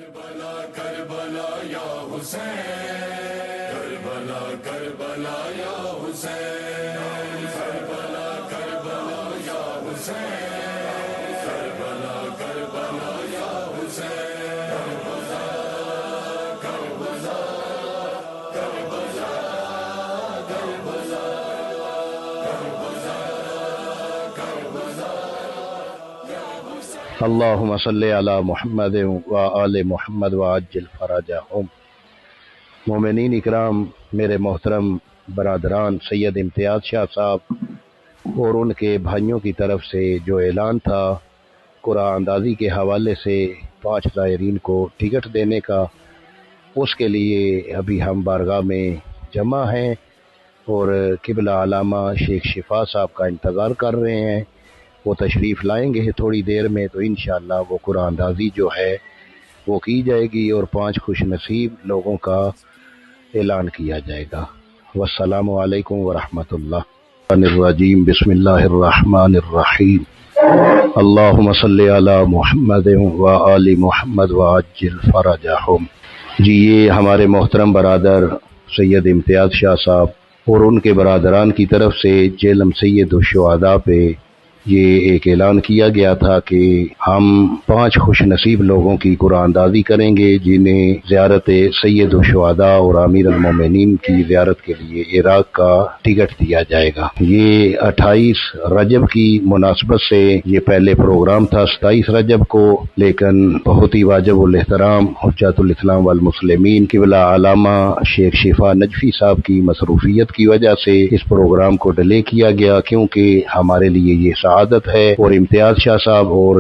کربلا کربلا یا حسین، کربلا کربلا یا حسین، کربلا کربلا یا حسین، کربلا کربلا یا حسین، کربلا کربلا کربلا کربلا کربلا کربلا یا حسین۔ اللہم صلی علی محمد و آل محمد وعجل فرجہم۔ مومنین اکرام، میرے محترم برادران، سید امتیاز شاہ صاحب اور ان کے بھائیوں کی طرف سے جو اعلان تھا قرآن اندازی کے حوالے سے 5 زائرین کو ٹکٹ دینے کا، اس کے لیے ابھی ہم بارگاہ میں جمع ہیں اور قبلہ علامہ شیخ شفا صاحب کا انتظار کر رہے ہیں۔ وہ تشریف لائیں گے تھوڑی دیر میں، تو انشاءاللہ وہ قرآن اندازی جو ہے وہ کی جائے گی اور 5 خوش نصیب لوگوں کا اعلان کیا جائے گا۔ والسلام علیکم ورحمۃ اللہ الرجیم۔ بسم اللہ الرحمن الرحیم۔ اللہم صلی علی محمد و آل محمد وعجل فرجہم۔ جی، یہ ہمارے محترم برادر سید امتیاز شاہ صاحب اور ان کے برادران کی طرف سے جیلم سید الشہداء پہ یہ ایک اعلان کیا گیا تھا کہ ہم 5 خوش نصیب لوگوں کی قرآن اندازی کریں گے جنہیں زیارت سید الشہداء اور امیر المومنین کی زیارت کے لیے عراق کا ٹکٹ دیا جائے گا۔ یہ 28 رجب کی مناسبت سے یہ پہلے پروگرام تھا 27 رجب کو، لیکن بہت ہی واجب الاحترام حجت الاسلام والمسلمین قبلہ علامہ شیخ شفا نجفی صاحب کی مصروفیت کی وجہ سے اس پروگرام کو ڈیلے کیا گیا، کیونکہ ہمارے لیے یہ عادت ہے اور امتیاز شاہ صاحب اور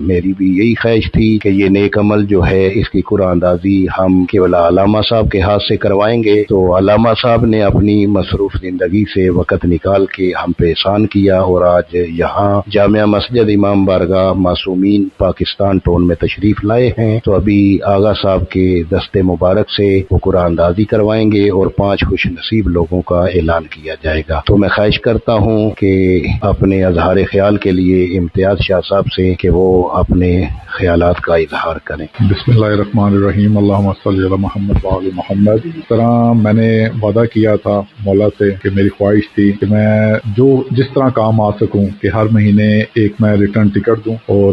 میری بھی یہی خواہش تھی کہ یہ نیک عمل جو ہے اس کی قرآن اندازی ہم قبلہ علامہ صاحب کے ہاتھ سے کروائیں گے۔ تو علامہ صاحب نے اپنی مصروف زندگی سے وقت نکال کے ہم پہ احسان کیا اور آج یہاں جامعہ مسجد امام بارگاہ معصومین پاکستان ٹون میں تشریف لائے ہیں، تو ابھی آغا صاحب کے دستے مبارک سے وہ قرآن اندازی کروائیں گے اور 5 خوش نصیب لوگوں کا اعلان کیا جائے گا۔ تو میں خواہش کرتا ہوں کہ اپنے اظہار خیال کے لیے امتیاز شاہ صاحب سے کہ وہ اپنے خیالات کا اظہار کریں۔ بسم اللہ الرحمن الرحیم۔ اللہم صلی علی محمد وعلی محمد۔ اس طرح میں نے وعدہ کیا تھا مولا سے کہ میری خواہش تھی کہ میں جس طرح کام آ سکوں کہ ہر مہینے ایک میں ریٹرن ٹکٹ دوں، اور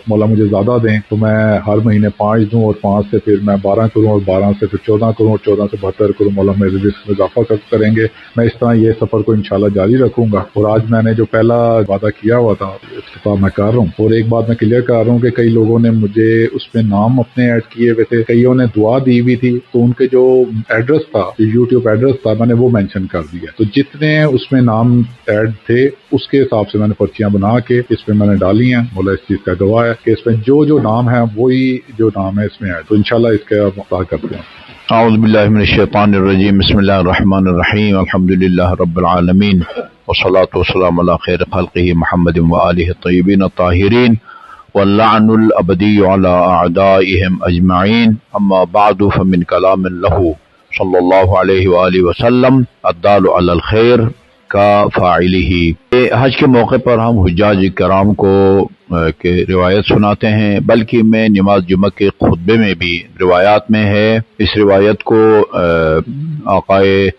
مولا مجھے زیادہ دیں تو میں ہر مہینے 5 دوں اور 5 سے پھر میں 12 کروں اور 12 سے پھر 14 کروں اور 14 سے 72 کروں۔ مولا میرے رزق میں اضافہ کریں گے۔ میں اس طرح یہ سفر کو انشاءاللہ جاری رکھوں گا، اور آج میں نے جو پہلا وعدہ کیا ہوا تھا افتتاح میں کر رہا ہوں۔ اور ایک بات میں کلیئر کر رہا ہوں کہ کئی لوگوں نے مجھے اس میں نام اپنے ایڈ کیے ہوئے تھے، کئیوں نے دعا دی ہوئی تھی، تو ان کے جو ایڈریس تھا، یوٹیوب ایڈریس تھا، میں نے وہ مینشن کر دیا۔ تو جتنے اس میں نام ایڈ تھے اس کے حساب سے میں نے پرچیاں بنا کے اس میں نے ڈالی ہیں۔ مولا اس چیز کا گواہ ہے کہ اس میں جو نام ہے وہی جو نام ہے اس میں ایڈ، تو انشاءاللہ اس کا مطالعہ کرتے ہیں۔ اعوذ باللہ من الشیطان الرجیم۔ بسم اللہ الرحمن الرحیم۔ الحمدللہ رب العالمین، والصلاة والسلام علی خیر خلقہ محمد وآلہ الطیبین الطاہرین، واللعن الابدی علی اعدائہم اجمعین۔ اما بعد فمن کلام لہ صلی اللہ علیہ وآلہ وسلم الدال علی الخیر کا فاعلہ۔ حج کے موقع پر ہم حجاج کرام کو کہ روایت سناتے ہیں، بلکہ میں نماز جمعہ کے خطبے میں بھی روایات میں ہے۔ اس روایت کو آقائے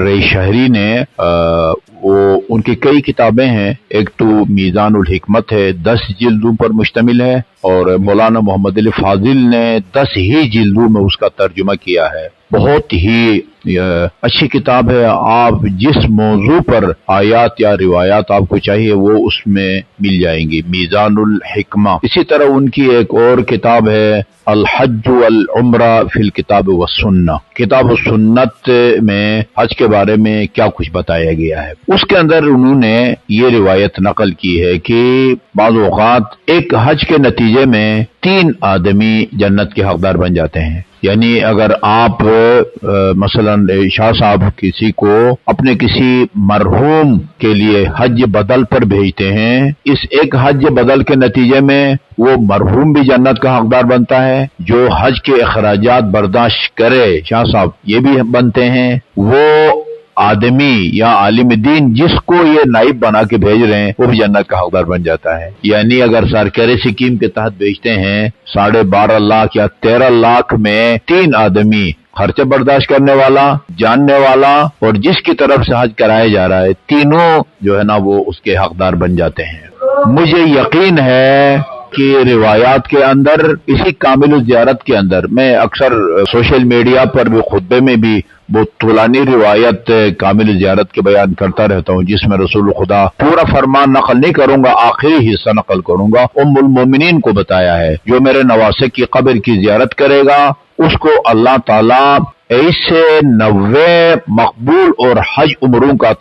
رئی شہری نے وہ ان کی کئی کتابیں ہیں، ایک تو میزان الحکمت ہے، 10 جلدوں پر مشتمل ہے، اور مولانا محمد علی فاضل نے 10 ہی جلدوں میں اس کا ترجمہ کیا ہے۔ بہت ہی اچھی کتاب ہے۔ آپ جس موضوع پر آیات یا روایات آپ کو چاہیے وہ اس میں مل جائیں گی، میزان الحکمہ۔ اسی طرح ان کی ایک اور کتاب ہے الحج والعمرہ فی الکتاب والسنہ، کتاب و سنت میں حج کے بارے میں کیا کچھ بتایا گیا ہے۔ اس کے اندر انہوں نے یہ روایت نقل کی ہے کہ بعض اوقات ایک حج کے نتیجے میں 3 آدمی جنت کے حقدار بن جاتے ہیں۔ یعنی اگر آپ مثلا شاہ صاحب کسی کو اپنے کسی مرحوم کے لیے حج بدل پر بھیجتے ہیں، اس ایک حج بدل کے نتیجے میں وہ مرحوم بھی جنت کا حقدار بنتا ہے، جو حج کے اخراجات برداشت کرے شاہ صاحب یہ بھی بنتے ہیں، وہ آدمی یا عالم دین جس کو یہ نائب بنا کے بھیج رہے ہیں وہ بھی جنت کا حقدار بن جاتا ہے. یعنی اگر سرکاری اسکیم کے تحت بھیجتے ہیں 12.5 لاکھ یا 13 لاکھ میں 3 آدمی، خرچہ برداشت کرنے والا، جاننے والا اور جس کی طرف سے حج کرایا جا رہا ہے، تینوں جو ہے نا وہ اس کے حقدار بن جاتے ہیں. مجھے یقین ہے کہ روایات کے اندر، اسی کامل الزیارت کے اندر، میں اکثر سوشل میڈیا پر بھی خطبے میں بھی وہ طولانی روایت کامل الزیارت کے بیان کرتا رہتا ہوں، جس میں رسول خدا پورا فرمان نقل نہیں کروں گا، آخری حصہ نقل کروں گا. ام المومنین کو بتایا ہے جو میرے نواسے کی قبر کی زیارت کرے گا اس کو اللہ تعالیٰ ایسے 90 مقبول اور حج عمروں کا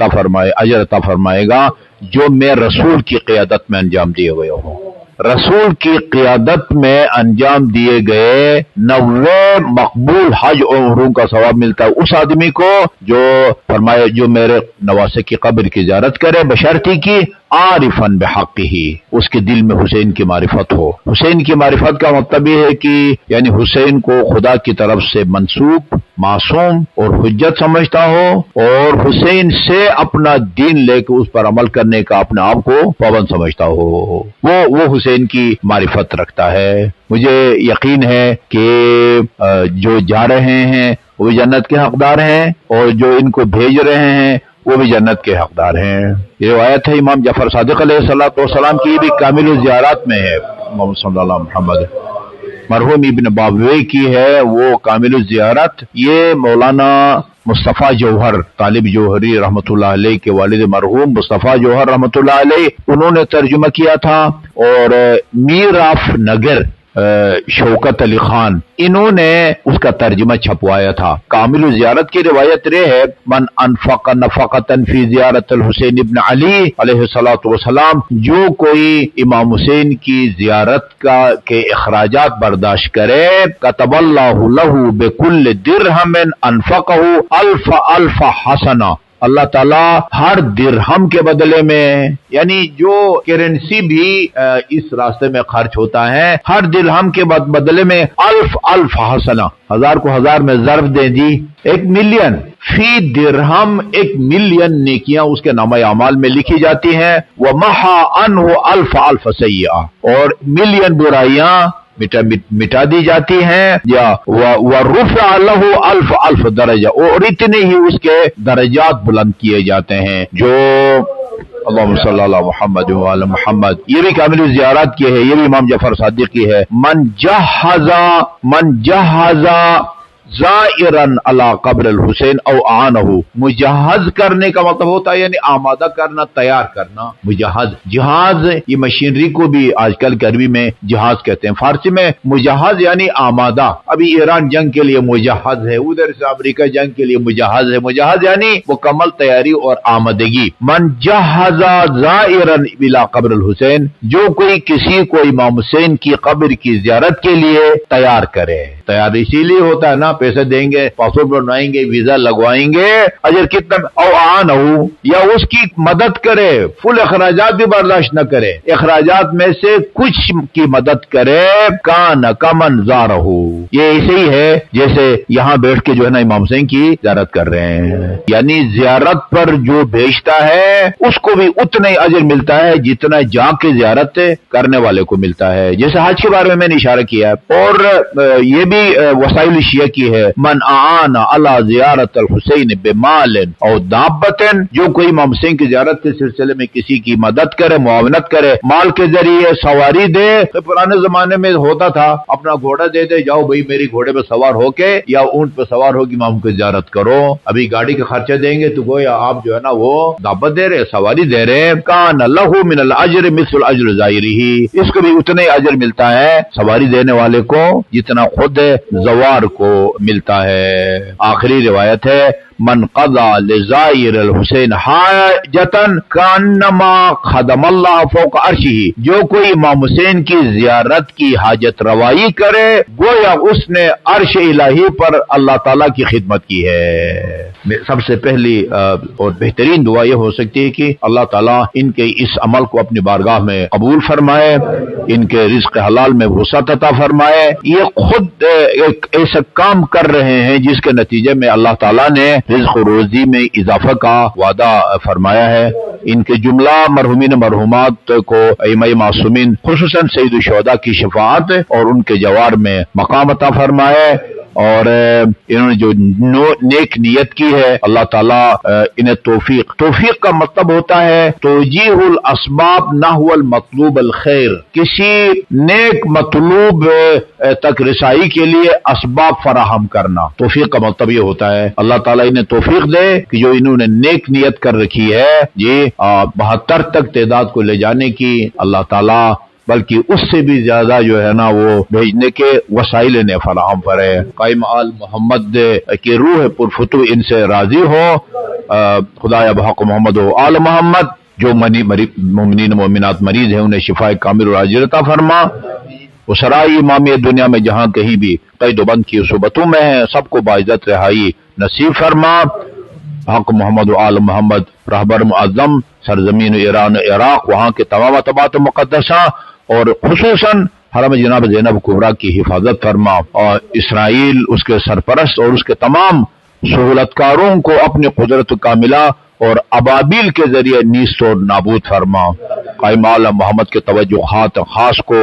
اجر عطا فرمائے گا جو میں رسول کی قیادت میں انجام دیے ہوئے ہوں. رسول کی قیادت میں انجام دیے گئے 90 مقبول حج عمروں کا ثواب ملتا ہے اس آدمی کو جو فرمائے جو میرے نواسے کی قبر کی زیارت کرے بشرطی کی عارفاً بحقہ، اس کے دل میں حسین کی معرفت ہو. حسین کی معرفت کا مطلب یہ ہے کہ یعنی حسین کو خدا کی طرف سے منسوب، معصوم اور حجت سمجھتا ہو اور حسین سے اپنا دین لے کے اس پر عمل کرنے کا اپنے آپ کو پابند سمجھتا ہو، وہ حسین کی معرفت رکھتا ہے. مجھے یقین ہے کہ جو جا رہے ہیں وہ بھی جنت کے حقدار ہیں اور جو ان کو بھیج رہے ہیں وہ بھی جنت کے حقدار ہیں. یہ روایت ہے امام جعفر صادق علیہ السلام کی، بھی کامل الزیارات میں ہے. محمد صلی اللہ علیہ محمد مرحوم ابن بابوی کی ہے وہ کامل الزیارت. یہ مولانا مصطفیٰ جوہر طالب جوہری رحمۃ اللہ علیہ کے والد مرحوم مصطفیٰ جوہر رحمۃ اللہ علیہ انہوں نے ترجمہ کیا تھا، اور میر آف نگر شوکت علی خان انہوں نے اس کا ترجمہ چھپوایا تھا. کامل الزیارت کی روایت رہے ہے من انفق نفقتا فی زیارت الحسین ابن علی علیہ الصلوۃ والسلام، جو کوئی امام حسین کی زیارت کے اخراجات برداشت کرے کتب اللہ لہ بکل درہم انفقہ الف حسنہ، اللہ تعالیٰ ہر درہم کے بدلے میں، یعنی جو کرنسی بھی اس راستے میں خرچ ہوتا ہے، ہر درہم کے بدلے میں الف حسنہ، 1000 کو 1000 میں ضرب دے دی 1 ملین، فی درہم 1 ملین نیکیاں اس کے نامہ اعمال میں لکھی جاتی ہیں. ومحا عنہ الف سیئہ، اور ملین برائیاں مٹا دی جاتی ہیں. یا وَرُفِعَ لَهُ الف درجہ، اور اتنے ہی اس کے درجات بلند کیے جاتے ہیں. جو اللہم صلی اللہ محمد وعلی محمد، یہ بھی کامل الزیارات کی ہے، یہ بھی امام جعفر صادق کی ہے. من جہز زائرن علی قبر الحسین او اعانہ، مجہز کرنے کا مطلب ہوتا ہے یعنی آمادہ کرنا، تیار کرنا. جہاز یہ مشینری کو بھی آج کل کے عربی میں جہاز کہتے ہیں، فارسی میں مجہز یعنی آمادہ. ابھی ایران جنگ کے لیے مجہز ہے، ادھر سے امریکہ جنگ کے لیے مجہز ہے. مجہز یعنی مکمل تیاری اور آمادگی. من جہز زائرن الی قبر الحسین، جو کوئی کسی کو امام حسین کی قبر کی زیارت کے لیے تیار کرے. تیار اسی لیے ہوتا ہے نا، پیسے دیں گے، پاسپورٹ بنوائیں گے، ویزا لگوائیں گے، اجر کتنا. او آنہ، یا اس کی مدد کرے، فل اخراجات بھی برداشت نہ کرے، اخراجات میں سے کچھ کی مدد کرے. کان کمن زارہ، یہ ایسے ہی ہے جیسے یہاں بیٹھ کے جو ہے نا امام حسین کی زیارت کر رہے ہیں. یعنی زیارت پر جو بھیجتا ہے اس کو بھی اتنا ہی اجر ملتا ہے جتنا جا کے زیارت کرنے والے کو ملتا ہے. جیسے حج کے بارے میں نے اشارہ کیا ہے، اور یہ بھی وسائل شیعہ کی ہے. من اعان علی زیارت الحسین بمال او دابت، جو کوئی امام حسین کی زیارت کے سلسلے میں کسی کی مدد کرے، معاونت کرے، مال کے ذریعے، سواری دے. پرانے زمانے میں ہوتا تھا اپنا گھوڑا دے دے، جاؤ بھائی میری گھوڑے پہ سوار ہو کے یا اونٹ پہ سوار ہو کے امام کی زیارت کرو. ابھی گاڑی کا خرچہ دیں گے تو گویا آپ جو ہے نا وہ دعوت دے رہے، سواری دے رہے. کان لہ من الاجر مثل اجر زائرہ، اس کو بھی اتنے اجر ملتا ہے سواری دینے والے کو جتنا خود زوار کو ملتا ہے. آخری روایت ہے من قضا لزائر الحسین حاجتن کانما خدم اللہ فوق عرشہ، جو کوئی امام حسین کی زیارت کی حاجت روائی کرے گویا اس نے عرش الہی پر اللہ تعالیٰ کی خدمت کی ہے. سب سے پہلی اور بہترین دعا یہ ہو سکتی ہے کہ اللہ تعالیٰ ان کے اس عمل کو اپنی بارگاہ میں قبول فرمائے، ان کے رزق حلال میں وسعت عطا فرمائے. یہ خود ایک ایسا کام کر رہے ہیں جس کے نتیجے میں اللہ تعالیٰ نے رزق و روزی میں اضافہ کا وعدہ فرمایا ہے۔ ان کے جملہ مرحومین مرحومات کو ائمہ معصومین خصوصاً سید الشہداء کی شفاعت اور ان کے جوار میں مقام عطا فرمائے، اور انہوں نے جو نیک نیت کی ہے اللہ تعالیٰ انہیں توفیق کا مطلب ہوتا ہے توجیہ الاسباب نحو المطلوب الخیر، کسی نیک مطلوب تک رسائی کے لیے اسباب فراہم کرنا۔ توفیق کا مطلب یہ ہوتا ہے اللہ تعالیٰ انہیں توفیق دے کہ جو انہوں نے نیک نیت کر رکھی ہے یہ 72 تک تعداد کو لے جانے کی اللہ تعالیٰ بلکہ اس سے بھی زیادہ جو ہے نا وہ بھیجنے کے وسائل نے فراہم کرے۔ قائم آل محمد کی روح پرفتو ان سے راضی ہو، خدایا بحق محمد و آل محمد، جو مومنین مومنات مریض ہیں انہیں شفاء کامل اور عاجل عطا فرما۔ وہ سرائی امامی دنیا میں جہاں کہیں بھی قید و بند کی صحبتوں میں ہیں سب کو باعزت رہائی نصیب فرما۔ حق محمد و آل محمد رہبر معظم سرزمین ایران عراق، وہاں کے تمام طبعات مقدسہ اور خصوصاً حرم جناب زینب کبریٰ کی حفاظت فرما، اور اسرائیل اس کے سرپرست اور اس کے تمام سہولتکاروں کو اپنی قدرت کاملہ اور ابابیل کے ذریعے نیست اور نابود فرما۔ قائم آل محمد کے توجہات خاص کو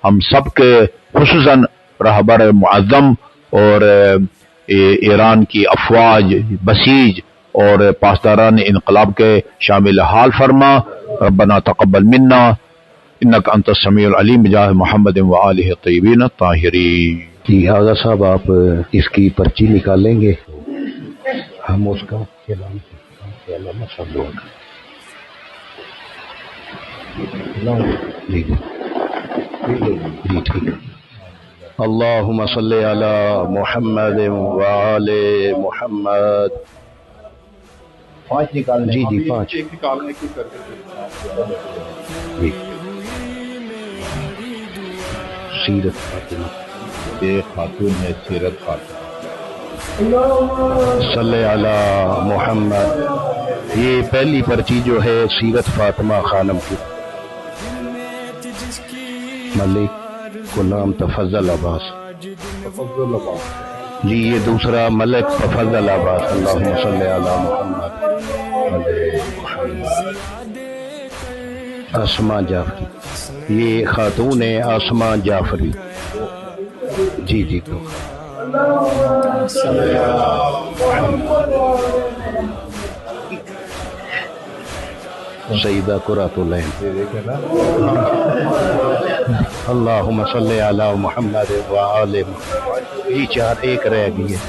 ہم سب کے خصوصاً رہبر معظم اور ایران کی افواج بسیج اور پاسداران انقلاب کے شامل حال فرما۔ ربنا تقبل منا انک انت السمیع العلیم بجاہ محمد و آلہ الطیبین الطاہرین۔ جی آغا صاحب آپ اس کی پرچی نکالیں گے، ہم اس کا اعلان جی ٹھیک ہے۔ اللہم صلی علی محمد وآل محمد۔ پانچ نکالنے جی 5 جی۔ سیرت فاطمہ، ایک خاتون ہے سیرت خاتون۔ صلی علی محمد۔ یہ پہلی پرچی جو ہے سیرت فاطمہ خانم کی، ملک کو نام تفضل عباس جی، یہ دوسرا ملک تفضل عباس۔ اللہم صلی علی محمد علیہ محمد۔ آسماں جعفری، یہ خاتون ہے آسماں جعفری جی جی۔ تو سیدہ قرۃ العین، اللہم صلی علی محمد وآل محمد۔ یہ 4 ایک رہ گئی ہے۔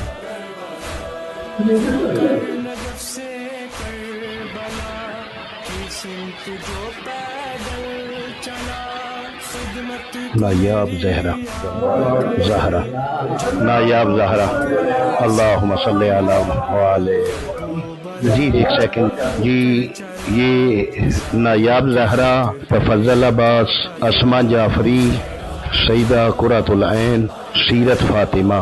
نایاب زہرا، نایاب زہرا، اللہم صلی علی وآل جی ایک سیکنڈ جی۔ یہ نایاب زہرا، تفضل عباس، اسماء جعفری، سیدہ قرۃ العین، سیرت فاطمہ،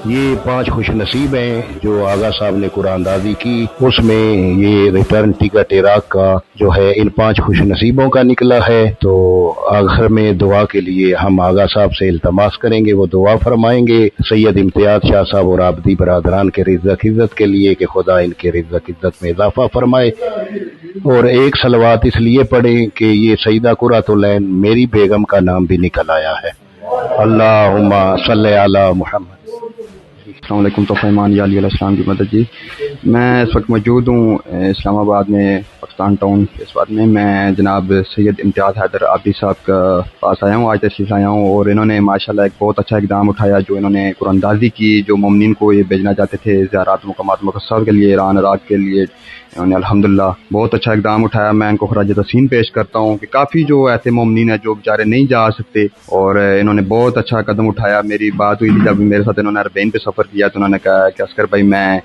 یہ 5 خوش نصیب ہیں جو آغا صاحب نے قرآن اندازی کی، اس میں یہ ریٹرن ٹکٹ عراق کا جو ہے ان 5 خوش نصیبوں کا نکلا ہے۔ تو آخر میں دعا کے لیے ہم آغا صاحب سے التماس کریں گے، وہ دعا فرمائیں گے سید امتیاز شاہ صاحب اور آبدی برادران کے رزق عزت کے لیے کہ خدا ان کے رزق عزت میں اضافہ فرمائے، اور ایک صلوات اس لیے پڑھیں کہ یہ سیدہ قرۃ العین میری بیگم کا نام بھی نکل آیا ہے۔ اللہم صلی علی محمد۔ السلام علیکم توفیمان یا علیہ السلام کی مدد جی۔ میں اس وقت موجود ہوں اسلام آباد میں، پاکستان ٹاؤن۔ اس وقت میں جناب سید امتیاز حیدر آبدی صاحب کا پاس آیا ہوں، آج تشریف لایا ہوں، اور انہوں نے ماشاءاللہ ایک بہت اچھا اقدام اٹھایا جو انہوں نے قرآن اندازی کی، جو مومنین کو یہ بھیجنا چاہتے تھے زیارات مقامات مقدسہ کے لیے ایران عراق کے لیے، انہوں نے الحمدللہ بہت اچھا اقدام اٹھایا۔ میں ان کو خراج تحسین پیش کرتا ہوں کہ کافی جو ایسے مومنین ہیں جو بیچارے نہیں جا سکتے، اور انہوں نے بہت اچھا قدم اٹھایا۔ میری بات ہوئی تھی جب میرے ساتھ انہوں نے عربین پہ سفر کیا تو انہوں نے کہا کہ عسکر بھائی میں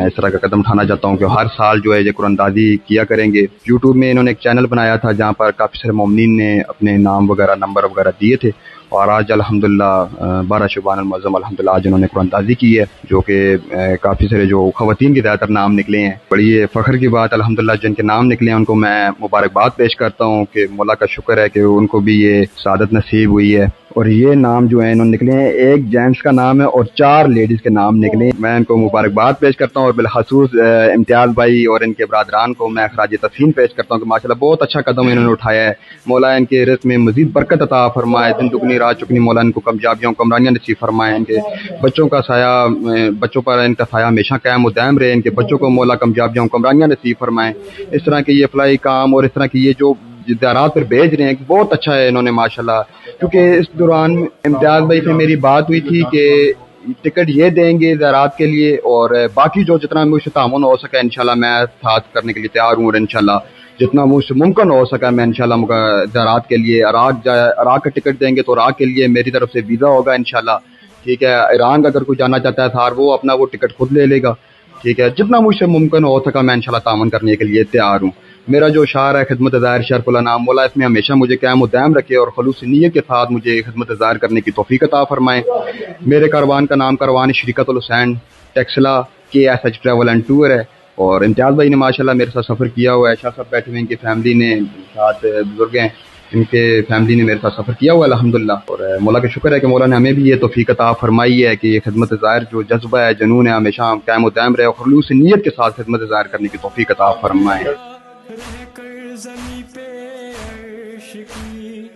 اس طرح کا قدم اٹھانا چاہتا ہوں کہ ہر سال جو ہے یہ قرآن اندازی کیا کریں گے۔ یوٹیوب میں انہوں نے ایک چینل بنایا تھا جہاں پر کافی سارے مومنین نے اپنے نام وغیرہ نمبر وغیرہ دیے تھے، اور آج الحمدللہ 12 شعبان المعظم الحمدللہ آج انہوں نے قرآن اندازی کی ہے، جو کہ کافی سارے جو خواتین کے زیادہ تر نام نکلے ہیں۔ بڑی فخر کی بات الحمدللہ، جن کے نام نکلے ہیں ان کو میں مبارکباد پیش کرتا ہوں کہ مولا کا شکر ہے کہ ان کو بھی یہ سعادت نصیب ہوئی ہے۔ اور یہ نام جو ہیں انہوں نے نکلے ہیں، ایک جینٹس کا نام ہے اور 4 لیڈیز کے نام نکلے ہیں۔ میں ان کو مبارکباد پیش کرتا ہوں اور بالخصوص امتیاز بھائی اور ان کے برادران کو میں خراج تحسین پیش کرتا ہوں کہ ماشاءاللہ بہت اچھا قدم انہوں نے اٹھایا ہے۔ مولا ان کے رزق میں مزید برکت عطا فرمائے، دن دگنی رات چگنی، مولا ان کو کامیابیوں کمرانیاں نصیب فرمائے، ان کے بچوں کا سایہ، بچوں پر ان کا سایہ ہمیشہ قائم و دائم رہے، ان کے بچوں کو مولا کامیابیوں کمرانیاں نصیب فرمائے۔ اس طرح کے یہ فلاحی کام اور اس طرح کی یہ جو زیارات پر بھیج رہے ہیں بہت اچھا ہے انہوں نے ماشاءاللہ، کیونکہ اس دوران امتیاز بھائی سے میری بات ہوئی تھی کہ ٹکٹ یہ دیں گے زیارات کے لیے، اور باقی جو جتنا مجھ سے تعاون ہو سکا انشاءاللہ میں ساتھ کرنے کے لیے تیار ہوں، اور انشاءاللہ جتنا مجھ سے ممکن ہو سکا میں انشاءاللہ زیارات کے لیے عراق کا ٹکٹ دیں گے تو عراق کے لیے میری طرف سے ویزا ہوگا انشاءاللہ، ٹھیک ہے۔ ایران کا اگر کوئی جانا چاہتا ہے سار وہ اپنا وہ ٹکٹ خود لے لے گا، ٹھیک ہے۔ جتنا مجھ سے ممکن ہو سکا میں انشاءاللہ تعاون کرنے کے لیے تیار ہوں۔ میرا جو شعار ہے خدمت ظاہر شرف الانام، مولا اس میں ہمیشہ مجھے قائم و دائم رکھے اور خلوص نیت کے ساتھ مجھے خدمت ظاہر کرنے کی توفیق عطا فرمائے۔ میرے کاروان کا نام Karwan Shirkat Al-Hussain Taxila KSH travel and tour ہے، اور امتیاز بھائی نے ماشاءاللہ میرے ساتھ سفر کیا ہوا ہے، شاہ صاحب بیٹھے ہوئے ان کی فیملی نے ساتھ بزرگ ہیں، ان کے فیملی نے میرے ساتھ سفر کیا ہوا ہے الحمدللہ، اور مولا کا شکر ہے کہ مولا نے ہمیں بھی یہ توفیق عطا فرمائی ہے کہ یہ خدمت ظاہر جو جذبہ ہے جنون ہے ہمیشہ قائم و دائم رہے اور خلوص نیت کے ساتھ خدمت ظاہر کرنے کی توفیق عطا فرمائے۔ رہ کر زمیں پہ عرش کی